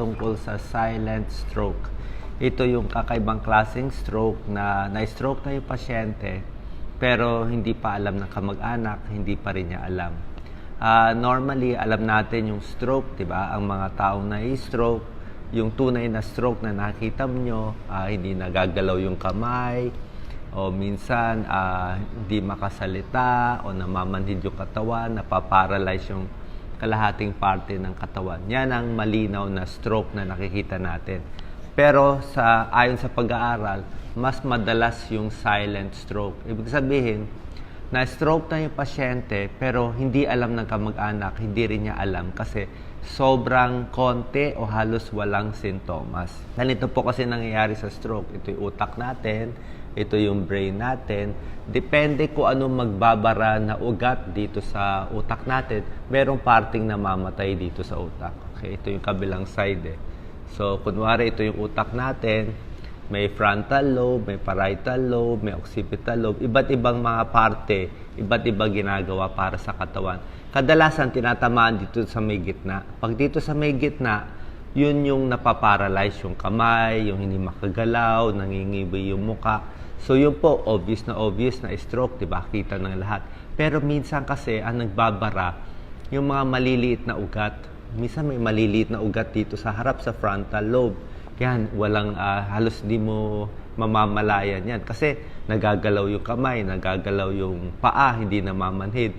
tungkol sa silent stroke. Ito yung kakaibang klaseng stroke na na-stroke na yung pasyente pero hindi pa alam ng kamag-anak, hindi pa rin niya alam. Normally, alam natin yung stroke, diba? Ang mga taong na-stroke, yung tunay na stroke na nakita nyo, hindi nagagalaw yung kamay, o minsan hindi makasalita o namamanhid yung katawan, napaparalyze yung kalahating parte ng katawan. Yan ang malinaw na stroke na nakikita natin. Pero ayon sa pag-aaral, mas madalas yung silent stroke. Ibig sabihin, na-stroke na yung pasyente pero hindi alam ng kamag-anak, hindi rin niya alam kasi sobrang konti o halos walang sintomas. Ganito po kasi nangyayari sa stroke. Ito yung utak natin, ito yung brain natin. Depende kung anong magbabara na ugat dito sa utak natin, merong parting namamatay dito sa utak. Okay, ito yung kabilang side eh. So, kunwari ito yung utak natin, may frontal lobe, may parietal lobe, may occipital lobe, iba't ibang mga parte, iba't ibang ginagawa para sa katawan. Kadalasan tinatamaan dito sa may gitna. Pag dito sa may gitna, yun yung napaparalyze yung kamay, yung hindi makagalaw, nangingibi yung muka. So yun po, obvious na stroke, diba? Kita ng lahat. Pero minsan kasi, ang nagbabara, yung mga maliliit na ugat. Minsan may maliliit na ugat dito sa harap sa frontal lobe. Yan, walang halos di mo mamamalayan yan. Kasi nagagalaw yung kamay, nagagalaw yung paa, hindi namamanhid.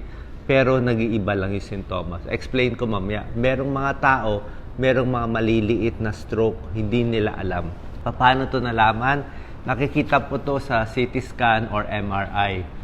Pero nag-iiba lang yung sintomas. Explain ko mamaya. Merong mga tao, merong mga maliliit na stroke, hindi nila alam. Paano to nalaman? Nakikita po to sa CT scan or MRI.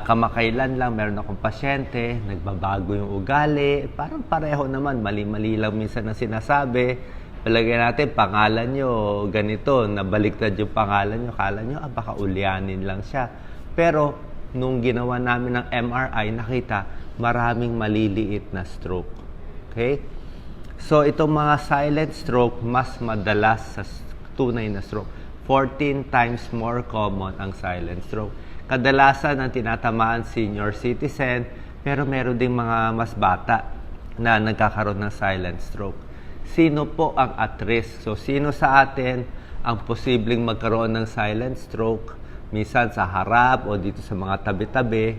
Kamakailan lang, meron akong pasyente, nagbabago yung ugali. Parang pareho naman, mali-mali lang minsan ang sinasabi. Palagay natin, pangalan nyo, ganito, nabaliktad yung pangalan nyo. Kala nyo, baka ulyanin lang siya. Pero, nung ginawa namin ng MRI, nakita, maraming maliliit na stroke. Okay? So, itong mga silent stroke, mas madalas sa tunay na stroke. 14 times more common ang silent stroke. Kadalasan ang tinatamaan senior citizen, pero meron ding mga mas bata na nagkakaroon ng silent stroke. Sino po ang at risk? So, sino sa atin ang posibleng magkaroon ng silent stroke? Minsan sa harap o dito sa mga tabi-tabi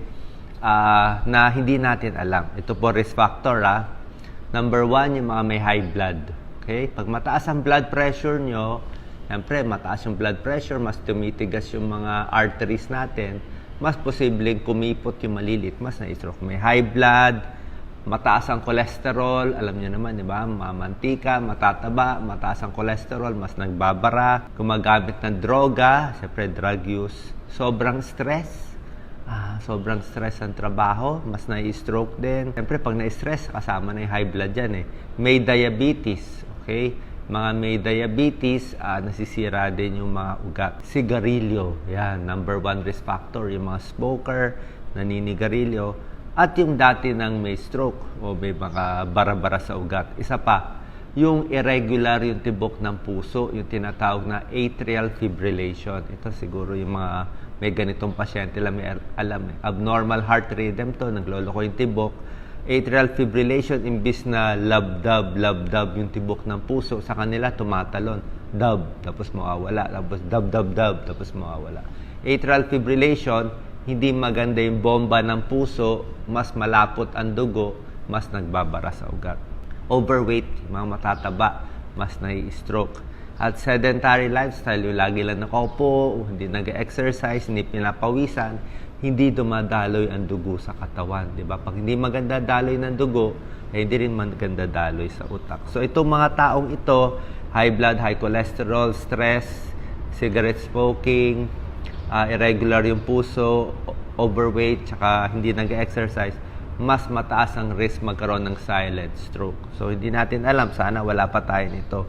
na hindi natin alam. Ito po risk factor. Number 1, yung mga may high blood. Okay? Pag mataas ang blood pressure nyo, siyempre, mataas yung blood pressure, mas tumitigas yung mga arteries natin, mas posibleng kumipot yung malilit, mas na-stroke. May high blood, mataas ang cholesterol, alam niyo naman, di ba? Mamantika, matataba, mataas ang cholesterol, mas nagbabara, gumagamit ng droga, siyempre drug use, sobrang stress ang trabaho, mas na-stroke din. Siyempre, pag na-stress, kasama na yung high blood yan eh. May diabetes, okay? Mga may diabetes, nasisira din yung mga ugat. Sigarilyo, yan, number 1 risk factor. Yung mga smoker, naninigarilyo, at yung dati nang may stroke o may mga bara-bara sa ugat. Isa pa, yung irregular yung tibok ng puso, yung tinatawag na atrial fibrillation. Ito siguro yung mga may ganitong pasyente lang may alam. Abnormal heart rhythm to, nagloloko yung tibok. Atrial fibrillation, imbis na lab-dub yung tibok ng puso, sa kanila tumatalon. Dub, tapos mawawala. Tapos dub, tapos mawawala. Atrial fibrillation, hindi maganda yung bomba ng puso, mas malapot ang dugo, mas nagbabara sa ugat. Overweight, mga matataba, mas nai-stroke. At sedentary lifestyle, yung lagi lang nakaupo, hindi nag-exercise, hindi pinapawisan, hindi dumadaloy ang dugo sa katawan, di ba? Pag hindi maganda daloy ng dugo, hindi rin maganda daloy sa utak. So itong mga taong ito, high blood, high cholesterol, stress, cigarette smoking, irregular yung puso, overweight, tsaka hindi nag-exercise, mas mataas ang risk magkaroon ng silent stroke. So hindi natin alam, sana wala pa tayo nito.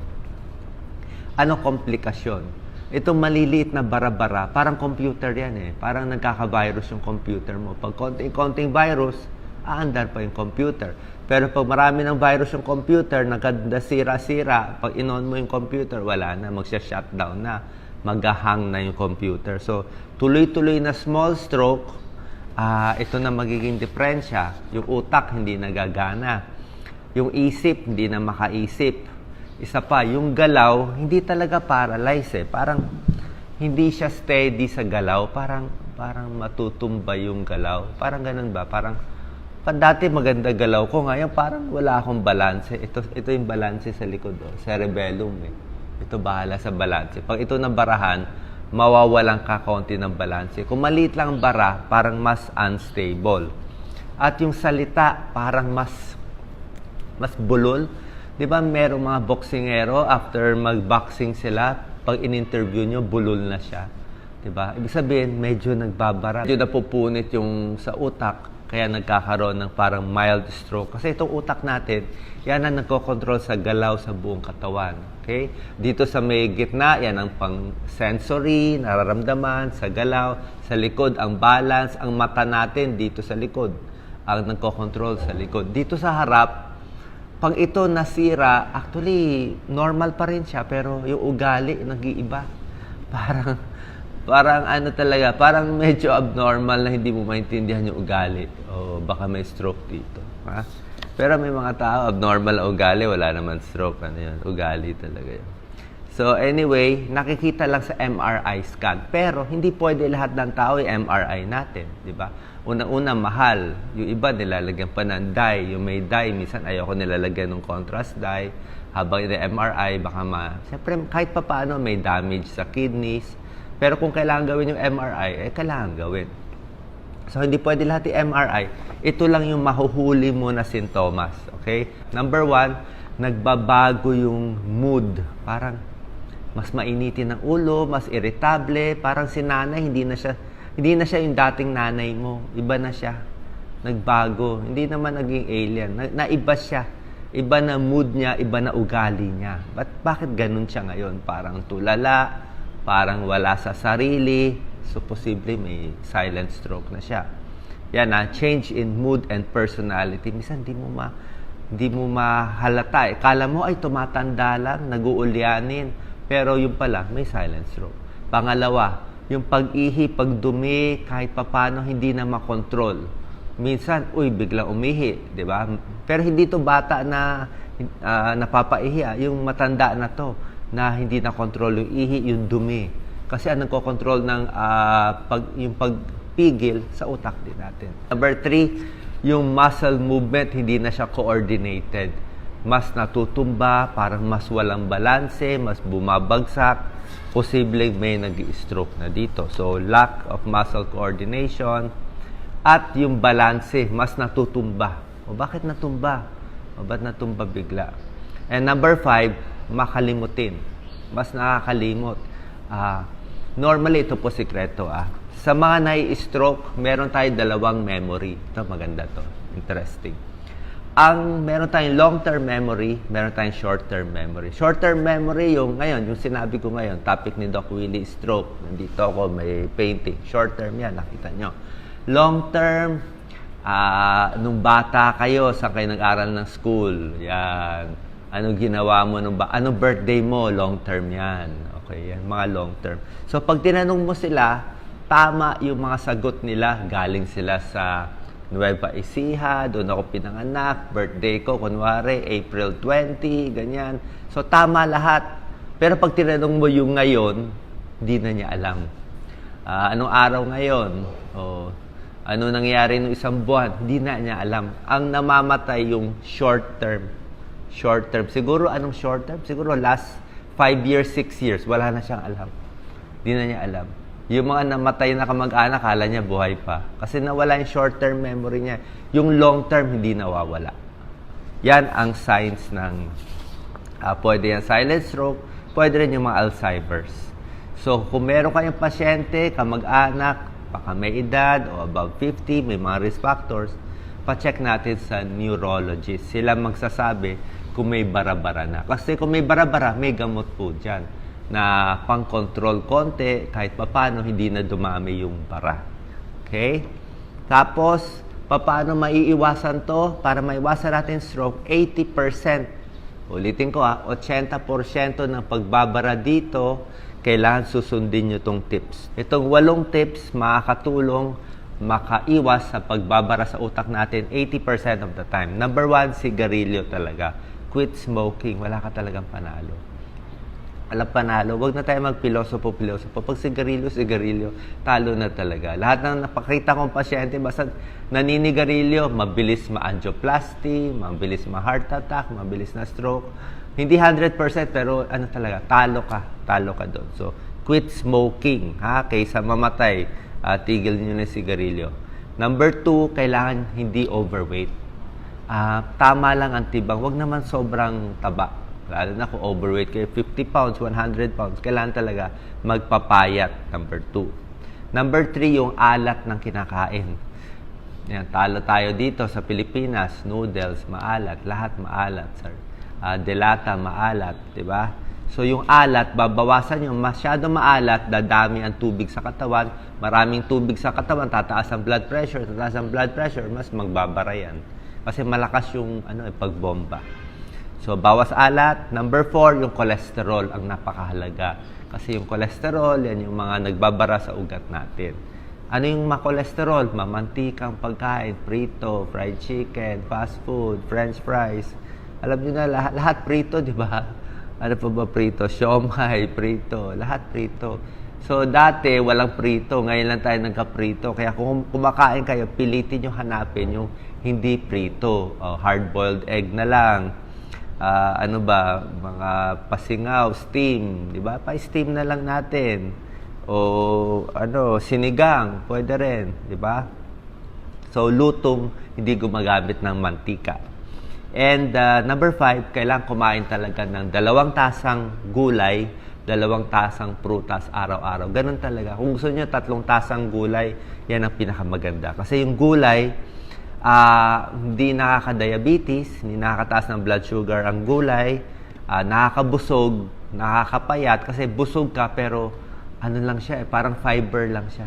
Ano komplikasyon? Itong maliliit na bara-bara, parang computer yan eh. Parang nagkaka-virus yung computer mo. Pag konting virus, aandar pa yung computer. Pero pag marami ng virus yung computer, nagkadasira-sira, pag in-on mo yung computer, wala na, magsya-shutdown na. Mag-hang na yung computer. So, tuloy-tuloy na small stroke, ito na magiging diferensya. Yung utak, hindi nagagana. Yung isip, hindi na makaisip. Isa pa, yung galaw, hindi talaga paralyze eh. Parang hindi siya steady sa galaw. Parang matutumba yung galaw. Parang ganun ba? Parang, dati maganda galaw ko. Ngayon, parang wala akong balanse. Ito yung balanse sa likod. Oh. Cerebellum eh. Ito bahala sa balanse. Pag ito nabarahan, mawawalan ka konti ng balanse. Kung maliit lang ang bara, parang mas unstable. At yung salita, parang mas bulol. Di ba merong mga boksingero, after mag-boxing sila, pag in-interview nyo, bulol na siya. Di ba? Ibig sabihin, medyo nagbabara. Medyo napupunit yung sa utak, kaya nagkakaroon ng parang mild stroke. Kasi itong utak natin, yan ang nagkocontrol sa galaw sa buong katawan. Okay? Dito sa may gitna, yan ang pang-sensory, nararamdaman, sa galaw, sa likod, ang balance, ang mata natin dito sa likod, ang nagkocontrol sa likod. Dito sa harap, pag ito nasira, actually, normal pa rin siya, pero yung ugali, nag-iiba. Parang ano talaga, parang medyo abnormal na hindi mo maintindihan yung ugali. O baka may stroke dito. Ha? Pero may mga tao, abnormal na ugali, wala naman stroke. Ano yun? Ugali talaga yun. So anyway, nakikita lang sa MRI scan. Pero hindi pwede lahat ng tao i-MRI natin. Di ba? Unang-una, mahal. Yung iba, nilalagyan pa ng dye. Yung may dye, minsan ayoko nilalagyan ng contrast dye. Habang MRI, baka siyempre, kahit pa paano, may damage sa kidneys. Pero kung kailangan gawin yung MRI, kailangan gawin. So, hindi pwede lahat yung MRI. Ito lang yung mahuhuli mo na sintomas. Okay? Number 1, nagbabago yung mood. Parang mas mainitin ang ulo, mas irritable. Parang si nanay, hindi na siya yung dating nanay mo. Iba na siya. Nagbago. Hindi naman naging alien. Naiba siya. Iba na mood niya, iba na ugali niya. Bakit ganun siya ngayon? Parang tulala, parang wala sa sarili. So, posible may silent stroke na siya. Yan change in mood and personality. Minsan, hindi mo mahalata. Kala mo, ay tumatanda lang, nag-uulyanin. Pero yung pala, may silent stroke. Pangalawa, yung pag-ihi, pagdumi, kahit papano, hindi na makontrol. Minsan, biglang umihi, di ba? Pero hindi to bata na napapaihi. Yung matanda na to, na hindi na control yung ihi, yung dumi. Kasi ang nagko-control ng yung pagpigil sa utak din natin. Number 3, yung muscle movement, hindi na siya coordinated. Mas natutumba, parang mas walang balanse, mas bumabagsak. Posibleng may nag-stroke na dito. So, lack of muscle coordination. At yung balanse, mas natutumba. Bakit natumba? Ba't natumba bigla? And number 5, makalimutin. Mas nakakalimot. Normally, ito po sikreto. Sa mga nai-stroke, meron tayong 2 memory. Ito, maganda to. Interesting. Meron tayong long-term memory, meron tayong short-term memory. Short-term memory, yung sinabi ko ngayon, topic ni Doc Willie, stroke. Nandito ako, may painting. Short-term yan, nakita nyo. Long-term, nung bata kayo, saan kayo nag-aral ng school? Yan. Anong ginawa mo? Anong birthday mo? Long-term yan. Okay, yan. Mga long-term. So, pag tinanong mo sila, tama yung mga sagot nila. Galing sila sa Nueva Ecija, doon ako pinanganak, birthday ko, kunwari, April 20, ganyan. So, tama lahat. Pero pag tinanong mo yung ngayon, hindi na niya alam. Anong araw ngayon? Ano nangyari nung isang buwan? Hindi na niya alam. Ang namamatay yung short term. Short term. Siguro, anong short term? Siguro last 5 years, 6 years. Wala na siyang alam. Hindi na niya alam. Yung mga namatay na kamag-anak, kala niya buhay pa. Kasi nawala yung short-term memory niya. Yung long-term, hindi nawawala. Yan ang signs ng pwede yan silent stroke, pwede rin yung mga Alzheimer's. So, kung meron kayong pasyente, kamag-anak, baka may edad o above 50, may mga risk factors, pa-check natin sa neurologist. Sila magsasabi kung may bara-bara na. Kasi kung may bara-bara, may gamot po dyan na pang-control konti, kahit papano hindi na dumami yung bara. Okay? Tapos, paano maiiwasan to? Para maiwasan natin stroke, 80%. Ulitin ko 80% ng pagbabara dito, kailangan susundin nyo itong tips. Itong 8 tips, makakatulong makaiwas sa pagbabara sa utak natin 80% of the time. Number 1, sigarilyo talaga. quit smoking, wala ka talagang panalo. Alam panalo, wag na tayo magpilosopo. Pag sigarilyo, talo na talaga. Lahat ng napakita kong pasyente, basta naninigarilyo, mabilis ma-angioplasty, mabilis ma-heart attack, mabilis na stroke. Hindi 100%, pero ano talaga, talo ka doon. So, quit smoking, ha? Kaysa mamatay, tigil nyo na sigarilyo. Number 2, kailangan hindi overweight. Tama lang ang tibang, wag naman sobrang taba. Lalo na kung overweight kayo, 50 pounds, 100 pounds, kailangan talaga magpapayat, number 2. Number 3, yung alat ng kinakain. Yan, talo tayo dito sa Pilipinas, noodles, maalat, lahat maalat, sir. Delata, maalat, di ba? So, yung alat, babawasan yung masyado maalat, dadami ang tubig sa katawan, maraming tubig sa katawan, tataas ang blood pressure, mas magbabara yan. Kasi malakas yung pagbomba. So, bawas alat. Number 4, yung cholesterol ang napakahalaga. Kasi yung cholesterol, yan yung mga nagbabara sa ugat natin. Ano yung cholesterol? Mamantikang pagkain, prito, fried chicken, fast food, french fries. Alam nyo na, lahat prito, di ba? Ano pa ba prito? Siomai, prito. Lahat prito. So, dati, walang prito. Ngayon lang tayo nagka-prito. Kaya kung kumakain kayo, pilitin nyo hanapin yung hindi prito. Hard-boiled egg na lang. Mga pasingaw, steam, di ba? Pa-steam na lang natin. O sinigang, pwede rin, di ba? So, lutong, hindi gumagamit ng mantika. And number 5, kailangan kumain talaga ng 2 tasang gulay, 2 tasang prutas araw-araw. Ganun talaga. Kung gusto niyo 3 tasang gulay, yan ang pinakamaganda. Kasi yung gulay, hindi nakaka-diabetes, hindi nakakataas ng blood sugar ang gulay, nakakabusog, nakakapayat, kasi busog ka pero lang siya, parang fiber lang siya.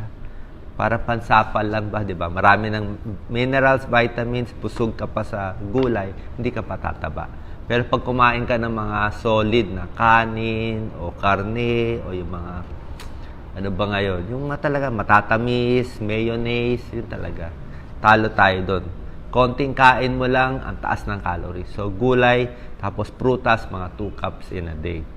Parang pansapal lang ba, di ba? Marami ng minerals, vitamins, busog ka pa sa gulay, hindi ka pa tataba. Pero pag kumain ka ng mga solid na kanin o karne o yung mga yung talaga matatamis, mayonnaise, yun talaga. Talo tayo doon. Konting kain mo lang, ang taas ng calories. So, gulay, tapos prutas, mga 2 cups in a day.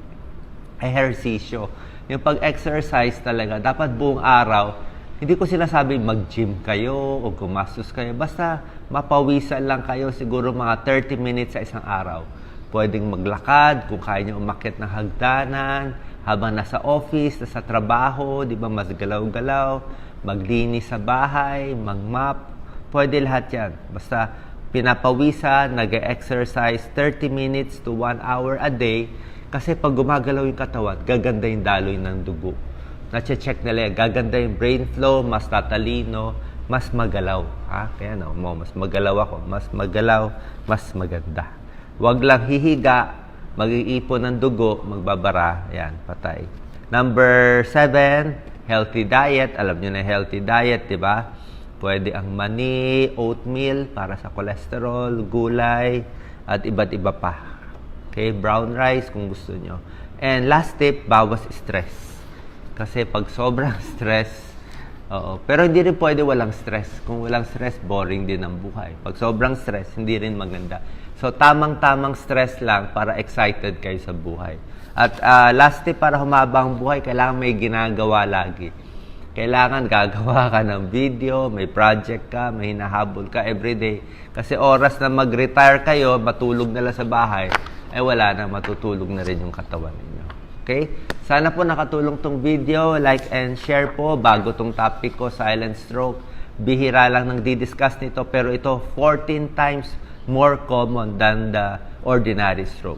Ehersisyo. Yung pag-exercise talaga, dapat buong araw, hindi ko sinasabi mag-gym kayo o gumastos kayo. Basta mapawisan lang kayo, siguro mga 30 minutes sa isang araw. Pwedeng maglakad, kung kaya nyo umakyat ng hagdanan, habang nasa office, nasa trabaho, di ba, mas galaw-galaw, maglinis sa bahay, mag-mop, pwede lahat yan. Basta pinapawisan, nag-exercise 30 minutes to 1 hour a day. Kasi pag gumagalaw yung katawan, gaganda yung daloy ng dugo. Nache-check nila yan. Gaganda yung brain flow, mas tatalino, mas magalaw. Kaya mas magalaw ako. Mas magalaw, mas maganda. Huwag lang hihiga, mag-iipon ng dugo, magbabara. Yan, patay. Number 7, healthy diet. Alam nyo na healthy diet, di ba? Pwede ang mani, oatmeal para sa cholesterol, gulay, at iba't iba pa. Okay, brown rice kung gusto nyo. And last tip, bawas stress. Kasi pag sobrang stress, pero hindi rin pwede walang stress. Kung walang stress, boring din ang buhay. Pag sobrang stress, hindi rin maganda. So, tamang-tamang stress lang para excited kayo sa buhay. At last tip, para humaba ang buhay, kailangan may ginagawa lagi. Kailangan gagawa ka ng video, may project ka, may hinahabol ka everyday. Kasi oras na mag-retire kayo, matulog na lang sa bahay, wala na, matutulog na rin yung katawan ninyo. Okay? Sana po nakatulong tong video. Like and share po. Bago tong topic ko, silent stroke. Bihira lang nang didiscuss nito, pero ito 14 times more common than the ordinary stroke.